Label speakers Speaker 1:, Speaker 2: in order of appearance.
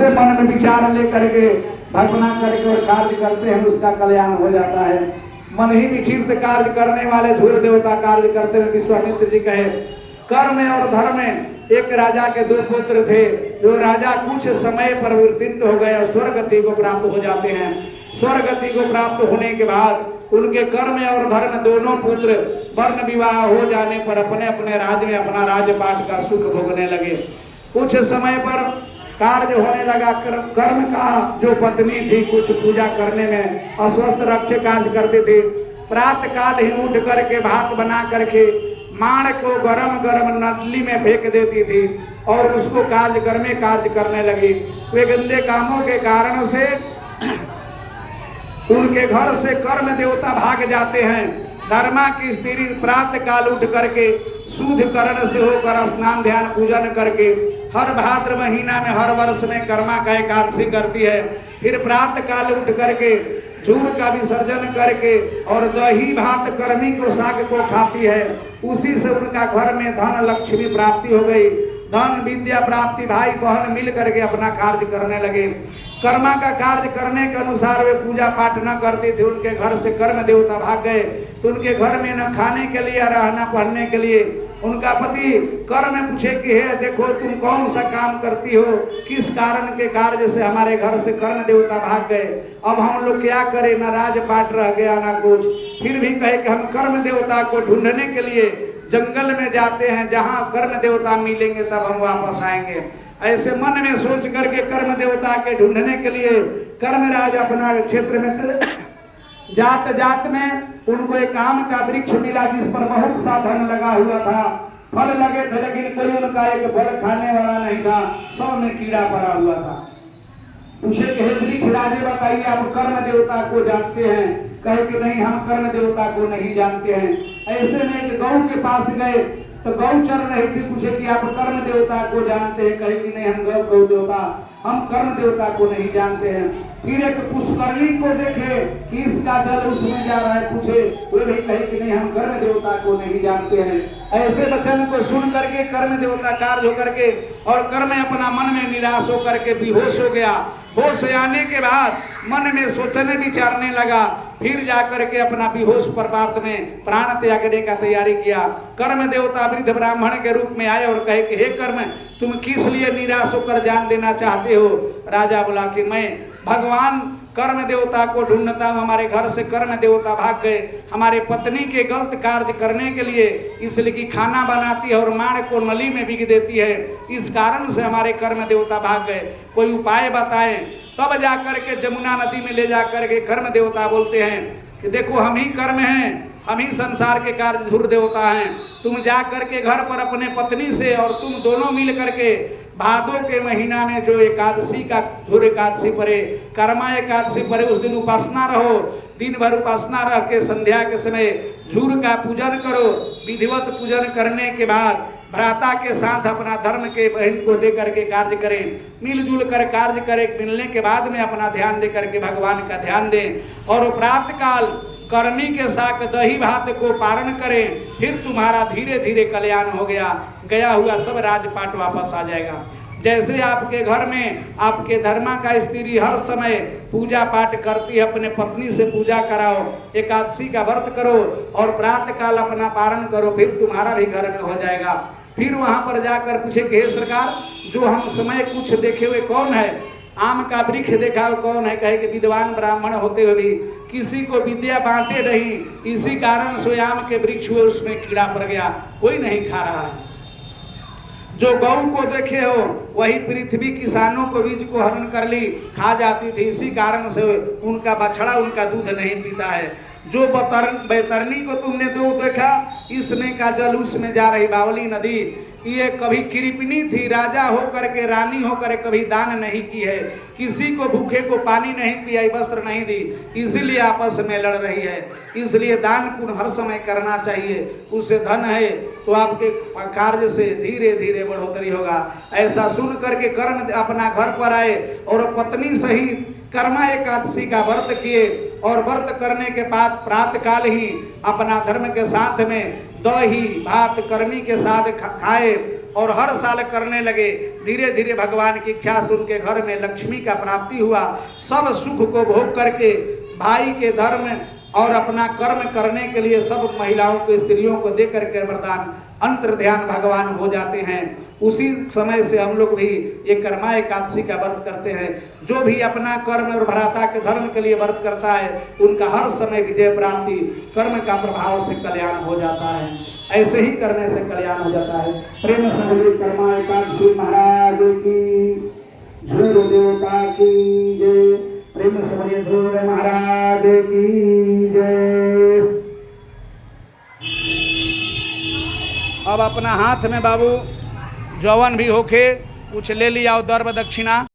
Speaker 1: ऐसे मन में विचार लेकर के भावना करके और कार्य करते हैं, उसका कल्याण हो जाता है। मन ही विचित्र कार्य करने वाले धूर्व देवता कार्य करते हुए विश्वामित्र जी कहे, कर्म और धर्म एक राजा के 2 पुत्र थे। जो राजा कुछ समय पर उत्तीर्ण हो गए और स्वर्ग गति को प्राप्त हो जाते हैं। स्वर्ग गति को प्राप्त होने के बाद उनके कर्म और धर्म दोनों पुत्र वर्ण विवाह हो जाने पर अपने अपने राज्य में अपना राजपाट का सुख भोगने लगे। कुछ समय पर कार्य होने लगा। कर्म का जो पत्नी थी कुछ पूजा करने में अस्वस्थ रक्ष कार्य करते थे। प्रातः काल ही उठ करके भात बना करके माण को गरम गरम नली में फेंक देती थी और उसको कार्य करने लगी। वे गंदे कामों के कारण से उनके घर से कर्म देवता भाग जाते हैं। धर्मा की स्त्री प्रातः काल उठ करके शुद्ध करण से होकर स्नान ध्यान पूजन करके हर भाद्र महीना में हर वर्ष में कर्मा का एकादशी करती है। फिर प्रातः काल उठ करके झूर का विसर्जन करके और दही भात कर्मी को शाक को खाती है। उसी से उनका घर में धन लक्ष्मी प्राप्ति हो गई। धन विद्या प्राप्ति भाई बहन मिल करके अपना कार्य करने लगे। कर्मा का कार्य करने के अनुसार वे पूजा पाठ न करते थे। उनके घर से कर्म देवता भाग गए तो उनके घर में न खाने के लिए रहना पढ़ने के लिए उनका पति कर्म में पूछे कि हे देखो तुम कौन सा काम करती हो, किस कारण के कार्य से हमारे घर से कर्म देवता भाग गए, अब हम लोग क्या करें, ना राजपाट रह गया ना कुछ। फिर भी कहे कि हम कर्म देवता को ढूंढने के लिए जंगल में जाते हैं, जहाँ कर्म देवता मिलेंगे तब हम वापस आएंगे। ऐसे मन में सोच करके कर्म देवता के ढूंढने के लिए कर्मराज अपना क्षेत्र में चले। जात जात में उनको एक आम का वृक्ष मिला जिस पर बहुत सा धन लगा हुआ था। फल लगे थे लेकिन कोई उनका एक फल खाने वाला नहीं था, सब में कीड़ा पड़ा हुआ था। पूछे कि वृक्ष राजे बताइए आप कर्म देवता को जानते हैं? कहे कि नहीं हम कर्म देवता को नहीं जानते हैं। ऐसे में एक गौ के पास गए तो गौ चर रही थी। पूछे कि आप कर्म देवता को जानते हैं? कहे कि नहीं हम गौ देवता हम कर्म देवता को नहीं जानते हैं। फिर एक पुष्करणी को देखे कि इसका जल उसमें जा रहा है, पूछे वे भी कहे कि नहीं हम कर्म देवता को नहीं जानते हैं। ऐसे वचन को सुन करके कर्म देवता कार्य होकर के और कर्म अपना मन में निराश होकर के बेहोश हो गया। होश आने के बाद मन में सोचने विचारने लगा। फिर जाकर के अपना बेहोश पर्वत में प्राण त्यागने का तैयारी किया। कर्म देवता वृद्ध ब्राह्मण के रूप में आए और कहे कि हे कर्म तुम किस लिए निराश होकर जान देना चाहते हो? राजा बोला कि मैं भगवान कर्म देवता को ढूंढता हूँ, हमारे घर से कर्म देवता भाग गए हमारे पत्नी के गलत कार्य करने के लिए, इसलिए कि खाना बनाती है और माड़ को नली में बिग देती है, इस कारण से हमारे कर्म देवता भाग गए, कोई उपाय बताएं। तब जाकर के जमुना नदी में ले जाकर के कर्म देवता बोलते हैं कि देखो हम ही कर्म हैं, हम ही संसार के कार्य धुर देवता हैं। तुम जा करके घर पर अपने पत्नी से और तुम दोनों मिल करके भादों के महीना में जो एकादशी का धुर एकादशी पड़े, कर्मा एकादशी पड़े, उस दिन उपासना रहो। दिन भर उपासना रह के संध्या के समय झूर का पूजन करो। विधिवत पूजन करने के बाद भ्राता के साथ अपना धर्म के बहन को दे करके कार्य करें, मिलजुल कर कार्य करें। मिलने के बाद में अपना ध्यान दे करके भगवान का ध्यान दें और प्रातः काल कर्मी के साथ दही भात को पारण करें। फिर तुम्हारा धीरे धीरे कल्याण हो गया हुआ सब राजपाट वापस आ जाएगा। जैसे आपके घर में आपके धर्मा का स्त्री हर समय पूजा पाठ करती है, अपने पत्नी से पूजा कराओ, एकादशी का व्रत करो और प्रातः काल अपना पारण करो, फिर तुम्हारा भी घर में हो जाएगा। फिर वहां पर जाकर पूछे कि हे सरकार जो हम समय कुछ देखे हुए कौन है? आम का वृक्ष देखा हुआ कौन है? कहे कि विद्वान ब्राह्मण होते हुए भी किसी को विद्या बांटे नहीं, इसी कारण से आम के वृक्ष हुए उसमें कीड़ा पड़ गया, कोई नहीं खा रहा है। जो गौ को देखे हो वही पृथ्वी किसानों को बीज को हरण कर ली, खा जाती थी, इसी कारण से उनका बछड़ा उनका दूध नहीं पीता है। जो बैतरनी को तुमने दो देखा, इसमें का जल उसमें जा रही बावली नदी, ये कभी कृपणी थी, राजा होकर के रानी होकर कभी दान नहीं की है, किसी को भूखे को पानी नहीं पियाई, वस्त्र नहीं दी, इसीलिए आपस में लड़ रही है। इसलिए दान पुण्य हर समय करना चाहिए, उससे धन है तो आपके कार्य से धीरे धीरे बढ़ोतरी होगा। ऐसा सुन करके कर्म अपना घर पर आए और पत्नी सहित कर्मा एकादशी का व्रत किए और व्रत करने के बाद प्रातः काल ही अपना धर्म के साथ में दही भात कर्मी के साथ खाए और हर साल करने लगे। धीरे धीरे भगवान की इच्छा से उनके घर में लक्ष्मी का प्राप्ति हुआ। सब सुख को भोग करके भाई के धर्म और अपना कर्म करने के लिए सब महिलाओं को, स्त्रियों को दे करके वरदान अंतर ध्यान भगवान हो जाते हैं। उसी समय से हम लोग भी ये कर्मा एकादशी का व्रत करते हैं। जो भी अपना कर्म और भ्राता के धर्म के लिए व्रत करता है उनका हर समय विजय प्राप्ति, कर्म का प्रभाव से कल्याण हो जाता है। ऐसे ही करने से कल्याण हो जाता है। प्रेम से बोलिए कर्मा एकादशी महाराज की, झूर देवता की जय। प्रेम से बोलिए झूर महाराज की जय। अब अपना हाथ में बाबू जौवन भी होके कुछ ले लिया दर्भ दक्षिणा।